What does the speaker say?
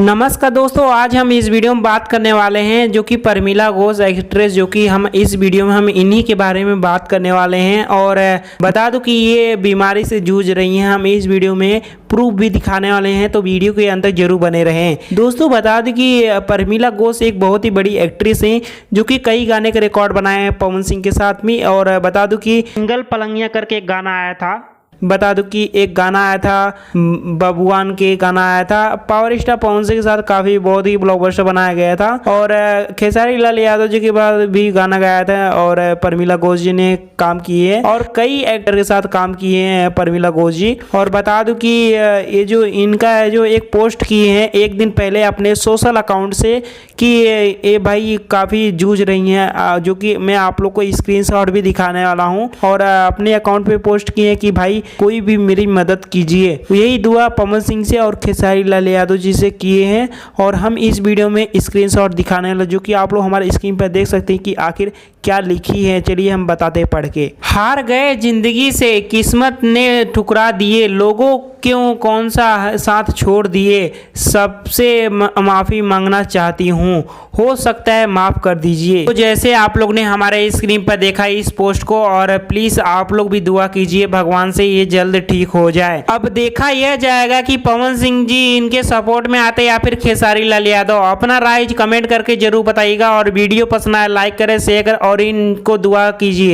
नमस्कार दोस्तों, आज हम इस वीडियो में बात करने वाले हैं जो कि परमिला घोष एक्ट्रेस, जो कि हम इस वीडियो में हम इन्हीं के बारे में बात करने वाले हैं। और बता दूं कि ये बीमारी से जूझ रही हैं। हम इस वीडियो में प्रूफ भी दिखाने वाले हैं, तो वीडियो के अंत तक जरूर बने रहें। दोस्तों बता दूं कि परमिला घोष एक बहुत ही बड़ी एक्ट्रेस हैं जो कि कई गाने के रिकॉर्ड बनाए हैं पवन सिंह के साथ में। और बता दूं कि सिंगल पलंगिया करके एक गाना आया था। बता दूं कि एक गाना आया था बबुआन के गाना आया था। पावर स्टार पवन सिंह के साथ काफी बहुत ही ब्लॉकबस्टर बनाया गया था। और खेसारी लाल यादव जी के बाद भी गाना गाया था। और परमिला घोष जी ने काम किए और कई एक्टर के साथ काम किए हैं परमिला घोष जी। और बता दूं कि ये जो इनका है जो एक पोस्ट किए हैं एक दिन पहले अपने सोशल अकाउंट से कि ये भाई काफी जूझ रही हैं, जो कि मैं आप लोग को स्क्रीनशॉट भी दिखाने वाला हूं। और अपने अकाउंट पे पोस्ट किए हैं कि भाई कोई भी मेरी मदद कीजिए। यही दुआ पवन सिंह से और खेसारी लाल यादव जी से किए हैं। और हम इस वीडियो में स्क्रीनशॉट दिखाने वाले जो कि आप लोग हमारे स्क्रीन पर देख सकते हैं कि आखिर क्या लिखी है। चलिए हम बताते हैं पढ़ के। हार गए जिंदगी से, किस्मत ने ठुकरा दिए, लोगों क्यों कौन सा साथ छोड़ दिए, सबसे माफ़ी मांगना चाहती हूँ, हो सकता है माफ़ कर दीजिए। तो जैसे आप लोग ने हमारे स्क्रीन पर देखा इस पोस्ट को, और प्लीज़ आप लोग भी दुआ कीजिए भगवान से ये जल्द ठीक हो जाए। अब देखा यह जाएगा कि पवन सिंह जी इनके सपोर्ट में आते या फिर खेसारी लाल यादव। अपना राय कमेंट करके जरूर बताइएगा। और वीडियो पसंद आए लाइक करें, शेयर करें और इनको दुआ कीजिए।